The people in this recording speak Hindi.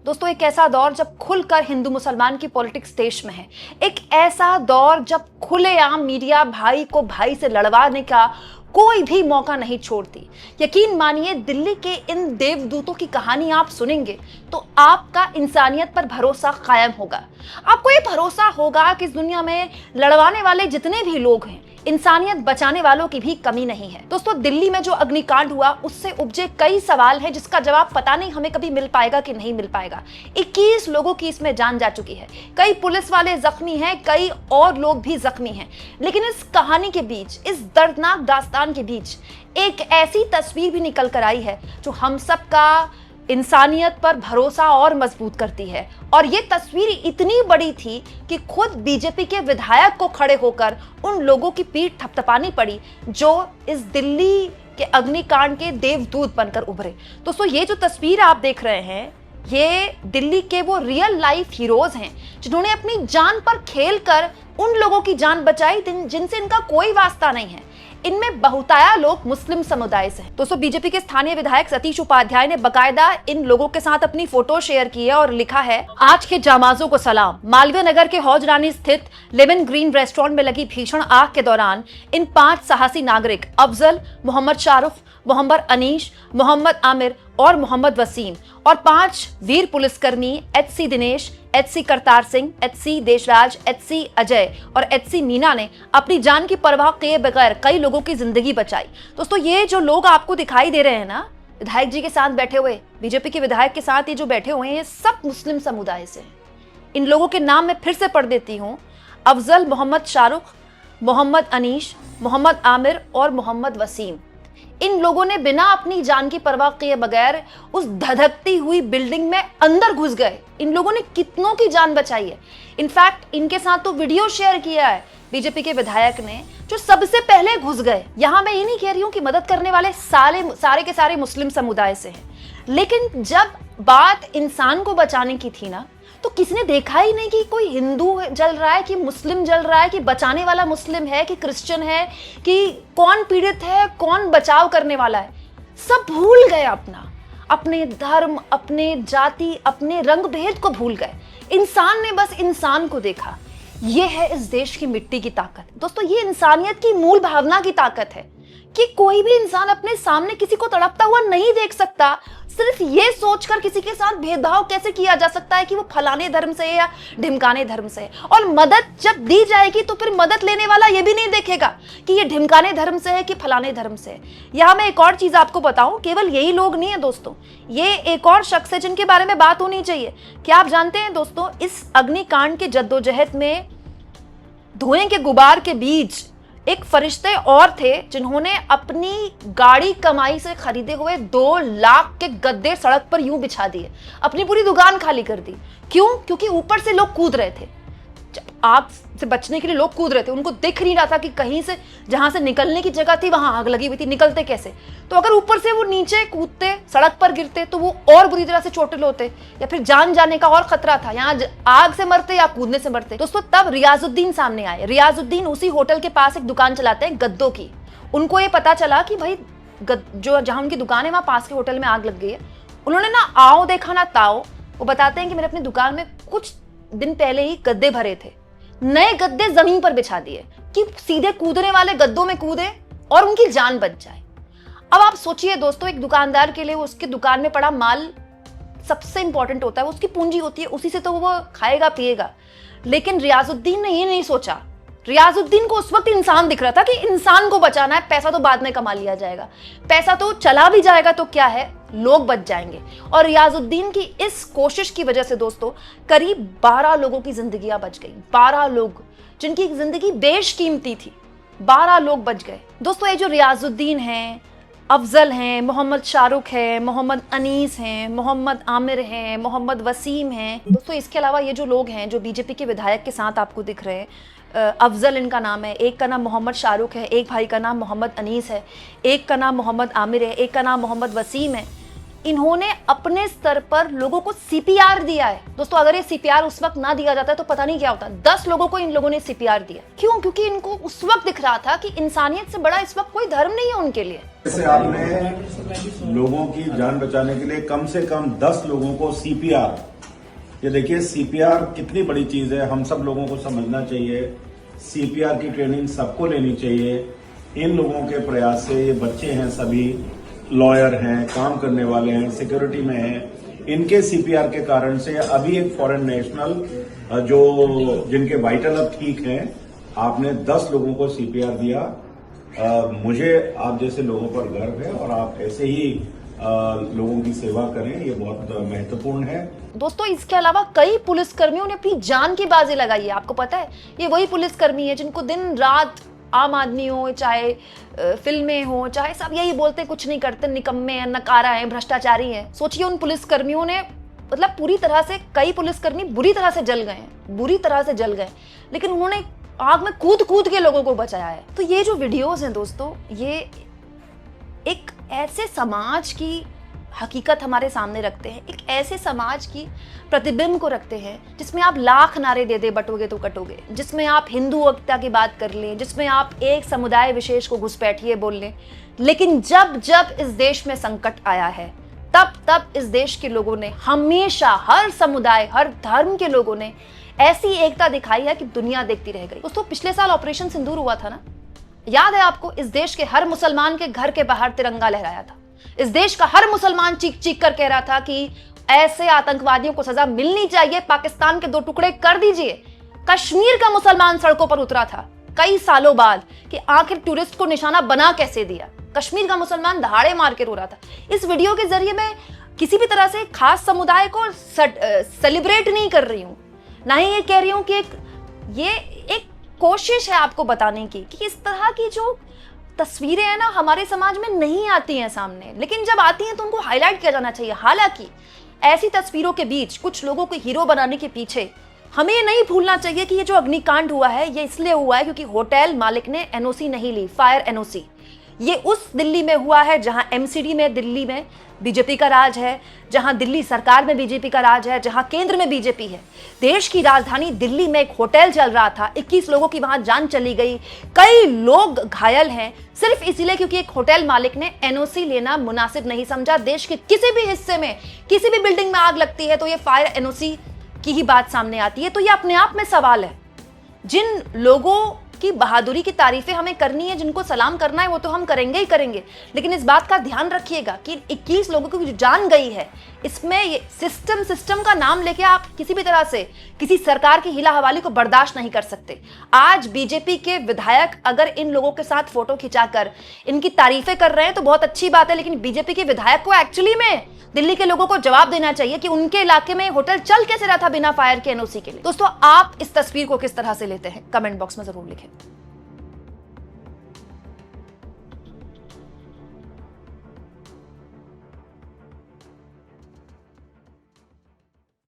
दोस्तों एक ऐसा दौर जब खुलकर हिंदू मुसलमान की पॉलिटिक्स देश में है, एक ऐसा दौर जब खुलेआम मीडिया भाई को भाई से लड़वाने का कोई भी मौका नहीं छोड़ती। यकीन मानिए दिल्ली के इन देवदूतों की कहानी आप सुनेंगे तो आपका इंसानियत पर भरोसा कायम होगा। आपको ये भरोसा होगा कि इस दुनिया में लड़वाने वाले जितने भी लोग हैं, इंसानियत बचाने वालों की भी कमी नहीं है। दोस्तों दिल्ली में जो अग्निकांड हुआ उससे उपजे कई सवाल हैं जिसका जवाब पता नहीं हमें कभी मिल पाएगा कि नहीं मिल पाएगा। 21 लोगों की इसमें जान जा चुकी है, कई पुलिस वाले जख्मी हैं, कई और लोग भी जख्मी हैं। लेकिन इस कहानी के बीच, इस दर्दनाक दास्तान के बीच एक ऐसी तस्वीर भी निकल कर आई है जो हम सबका इंसानियत पर भरोसा और मजबूत करती है। और ये तस्वीर इतनी बड़ी थी कि खुद बीजेपी के विधायक को खड़े होकर उन लोगों की पीठ थपथपानी पड़ी जो इस दिल्ली के अग्निकांड के देवदूत बनकर उभरे। दोस्तों ये जो तस्वीर आप देख रहे हैं, ये दिल्ली के वो रियल लाइफ हीरोज हैं जिन्होंने अपनी जान पर खेलकर उन लोगों की जान बचाई जिनसे इनका कोई वास्ता नहीं है। इनमें बहुताया लोग मुस्लिम समुदाय से हैं। दोस्तों बीजेपी के स्थानीय विधायक सतीश उपाध्याय ने बकायदा इन लोगों के साथ अपनी फोटो शेयर की है और लिखा है, आज के जामाजों को सलाम। मालवीय नगर के हौज रानी स्थित लेमन ग्रीन रेस्टोरेंट में लगी भीषण आग के दौरान इन 5 साहसी नागरिक अफजल, मोहम्मद शाहरुख, मोहम्मद अनीश, मोहम्मद आमिर और मोहम्मद वसीम और 5 वीर पुलिसकर्मी HC Dinesh, HC Kartar Singh, HC Deshraj, HC Ajay और एचसी मीना ने अपनी जान की परवाह किए बगैर कई लोगों की जिंदगी बचाई। दोस्तों ये जो लोग आपको दिखाई दे रहे हैं ना, विधायक जी के साथ बैठे हुए, बीजेपी के विधायक के साथ ये जो बैठे हुए हैं, ये सब मुस्लिम समुदाय से हैं। इन लोगों के नाम मैं फिर से पढ़ देती हूँ। अफजल, मोहम्मद शाहरुख, मोहम्मद अनीश, मोहम्मद आमिर और मोहम्मद वसीम। इन लोगों ने बिना अपनी जान की परवाह किए बगैर उस धधकती हुई बिल्डिंग में अंदर घुस गए। इन लोगों ने कितनों की जान बचाई है। इनफैक्ट इनके साथ तो वीडियो शेयर किया है बीजेपी के विधायक ने, जो सबसे पहले घुस गए। यहां मैं ये नहीं कह रही हूं कि मदद करने वाले सारे के सारे मुस्लिम समुदाय से हैं, लेकिन जब बात इंसान को बचाने की थी ना, तो किसी ने देखा ही नहीं कि कोई हिंदू जल रहा है, कि मुस्लिम जल रहा है, कि बचाने वाला मुस्लिम है, कि क्रिश्चियन है, कि कौन पीड़ित है, कौन बचाव करने वाला है। सब भूल गए अपने धर्म, अपने जाति, अपने रंग भेद को भूल गए। इंसान ने बस इंसान को देखा। यह है इस देश की मिट्टी की ताकत। दोस्तों ये इंसानियत की मूल भावना की ताकत है कि कोई भी इंसान अपने सामने किसी को तड़पता हुआ नहीं देख सकता। सिर्फ ये सोचकर किसी के साथ भेदभाव कैसे किया जा सकता है कि वो फलाने धर्म से है या ढिमकाने धर्म से है। और मदद जब दी जाएगी तो फिर मदद लेने वाला ये भी नहीं देखेगा कि ये ढिमकाने धर्म से है कि फलाने धर्म से है। यहां मैं एक और चीज आपको बताऊं, केवल यही लोग नहीं है दोस्तों, ये एक और शख्स है जिनके बारे में बात होनी चाहिए। क्या आप जानते हैं दोस्तों, इस अग्निकांड के जद्दोजहद में धुएं के गुबार के बीच एक फरिश्ते और थे जिन्होंने अपनी गाड़ी कमाई से खरीदे हुए 2 लाख के गद्दे सड़क पर यूं बिछा दिए, अपनी पूरी दुकान खाली कर दी। क्यों? क्योंकि ऊपर से लोग कूद रहे थे, आग से बचने के लिए लोग कूद रहे थे। उनको दिख नहीं रहा था कि कहीं से जहां से निकलने की जगह थी वहां आग लगी हुई थी, निकलते कैसे। तो अगर ऊपर से वो नीचे कूदते, सड़क पर गिरते, तो वो और बुरी तरह से चोटिल होते या फिर जान जाने का और खतरा था। यहाँ आग से मरते या कूदने से मरते। दोस्तों तब रियाजुद्दीन सामने आए। रियाजुद्दीन उसी होटल के पास एक दुकान चलाते हैं गद्दों की। उनको ये पता चला कि भाई जो जहां उनकी दुकान है वहां पास के होटल में आग लग गई है। उन्होंने ना आओ देखा ना ताओ। वो बताते हैं कि मैंने अपनी दुकान में कुछ दिन पहले ही गद्दे भरे थे, नए गद्दे जमीन पर बिछा दिए कि सीधे कूदने वाले गद्दों में कूदे और उनकी जान बच जाए। अब आप सोचिए दोस्तों, एक दुकानदार के लिए उसके दुकान में पड़ा माल सबसे इंपॉर्टेंट होता है, उसकी पूंजी होती है, उसी से तो वो खाएगा पिएगा। लेकिन रियाजुद्दीन ने ये नहीं सोचा। रियाजुद्दीन को उस वक्त इंसान दिख रहा था कि इंसान को बचाना है, पैसा तो बाद में कमा लिया जाएगा, पैसा तो चला भी जाएगा तो क्या है, लोग बच जाएंगे। और रियाजुद्दीन की इस कोशिश की वजह से दोस्तों करीब 12 लोगों की जिंदगियां बच गई। 12 लोग जिनकी जिंदगी बेशकीमती थी, 12 लोग बच गए। दोस्तों ये जो रियाजुद्दीन हैं, अफजल हैं, मोहम्मद शाहरुख है, मोहम्मद अनीस हैं, मोहम्मद आमिर हैं, मोहम्मद वसीम हैं। दोस्तों इसके अलावा ये जो लोग हैं जो बीजेपी के विधायक के साथ आपको दिख रहे हैं, अफजल इनका नाम है, एक का नाम मोहम्मद शाहरुख है, एक भाई का नाम मोहम्मद अनीस है, एक का नाम मोहम्मद आमिर है, एक का नाम मोहम्मद वसीम है। इन्होंने अपने स्तर पर लोगों को सीपीआर दिया है। दोस्तों अगर ये सीपीआर उस वक्त ना दिया जाता तो पता नहीं क्या होता। 10 लोगों को इन लोगों ने सीपीआर दिया। क्यों? क्योंकि इनको उस वक्त दिख रहा था कि इंसानियत से बड़ा इस वक्त कोई धर्म नहीं है उनके लिए। जैसे आपने लोगों की जान बचाने के लिए कम से कम 10 लोगों को सीपीआर ये देखिए सीपीआर कितनी बड़ी चीज है, हम सब लोगों को समझना चाहिए। सीपीआर की ट्रेनिंग सबको लेनी चाहिए। इन लोगों के प्रयास से, ये बच्चे हैं, सभी लॉयर हैं, काम करने वाले हैं, सिक्योरिटी में हैं, इनके सीपीआर के कारण से अभी एक फॉरेन नेशनल जो जिनके वाइटल अब ठीक हैं, आपने 10 लोगों को सीपीआर दिया। मुझे आप जैसे लोगों पर गर्व है और आप ऐसे ही लोगों की सेवा करें, ये बहुत महत्वपूर्ण है। दोस्तों, इसके अलावा कई पुलिसकर्मियों ने अपनी जान की बाजी लगाई है। आपको पता है, ये वही पुलिसकर्मी है जिनको दिन रात आम आदमी हो, चाहे फिल्में हो, चाहे सब यही बोलते कुछ नहीं करते, निकम्मे हैं, नकारा हैं, भ्रष्टाचारी हैं। सोचिए उन पुलिसकर्मियों ने मतलब पूरी तरह से, कई पुलिसकर्मी बुरी तरह से जल गए हैं, बुरी तरह से जल गए, लेकिन उन्होंने आग में कूद कूद के लोगों को बचाया है। तो ये जो वीडियोस हैं दोस्तों, ये एक ऐसे समाज की हकीकत हमारे सामने रखते हैं, एक ऐसे समाज की प्रतिबिंब को रखते हैं जिसमें आप लाख नारे दे दे बटोगे तो कटोगे, जिसमें आप हिंदू एकता की बात कर लें, जिसमें आप एक समुदाय विशेष को घुसपैठिए बोल लें, लेकिन जब जब इस देश में संकट आया है तब तब इस देश के लोगों ने हमेशा, हर समुदाय, हर धर्म के लोगों ने ऐसी एकता दिखाई है कि दुनिया देखती रह गई। दोस्तों, पिछले साल ऑपरेशन सिंदूर हुआ था ना, याद है आपको? इस देश के हर मुसलमान के घर के बाहर तिरंगा लहराया था। इस देश का हर मुसलमान चीख चीख कर कह रहा था कि ऐसे आतंकवादियों को सजा मिलनी चाहिए, पाकिस्तान के 2 टुकड़े कर दीजिए। कश्मीर का मुसलमान सड़कों पर उतरा था कई सालों बाद कि आखिर टूरिस्ट को निशाना बना कैसे दिया। कश्मीर का मुसलमान दहाड़े मार के रो रहा था। इस वीडियो के जरिए मैं किसी भी तरह से खास समुदाय को सेलिब्रेट नहीं कर रही हूं, ना ही ये कह रही हूं कि ये एक कोशिश है आपको बताने की कि इस तरह की जो तस्वीरें हैं ना, हमारे समाज में नहीं आती हैं सामने, लेकिन जब आती हैं तो उनको हाईलाइट किया जाना चाहिए। हालांकि ऐसी तस्वीरों के बीच कुछ लोगों को हीरो बनाने के पीछे हमें ये नहीं भूलना चाहिए कि ये जो अग्निकांड हुआ है, ये इसलिए हुआ है क्योंकि होटल मालिक ने एनओसी नहीं ली, फायर एनओसी। ये उस दिल्ली में हुआ है जहां एमसीडी में, दिल्ली में बीजेपी का राज है, जहां दिल्ली सरकार में बीजेपी का राज है, जहां केंद्र में बीजेपी है। देश की राजधानी दिल्ली में एक होटल चल रहा था, 21 लोगों की वहां जान चली गई, कई लोग घायल हैं, सिर्फ इसलिए क्योंकि एक होटल मालिक ने एनओसी लेना मुनासिब नहीं समझा। देश के किसी भी हिस्से में, किसी भी बिल्डिंग में आग लगती है तो ये फायर एनओसी की ही बात सामने आती है। तो ये अपने आप में सवाल है। जिन लोगों की बहादुरी की तारीफें हमें करनी है, जिनको सलाम करना है, वो तो हम करेंगे ही करेंगे, लेकिन इस बात का ध्यान रखिएगा कि 21 लोगों की जो जान गई है, इसमें ये सिस्टम का नाम लेके आप किसी भी तरह से किसी सरकार की हिला हवाली को बर्दाश्त नहीं कर सकते। आज बीजेपी के विधायक अगर इन लोगों के साथ फोटो खिंचाकर इनकी तारीफें कर रहे हैं तो बहुत अच्छी बात है, लेकिन बीजेपी के विधायक को एक्चुअली में दिल्ली के लोगों को जवाब देना चाहिए कि उनके इलाके में होटल चल कैसे रहा था बिना फायर के एनओसी के लिए। दोस्तों, आप इस तस्वीर को किस तरह से लेते हैं, कमेंट बॉक्स में जरूर लिखें।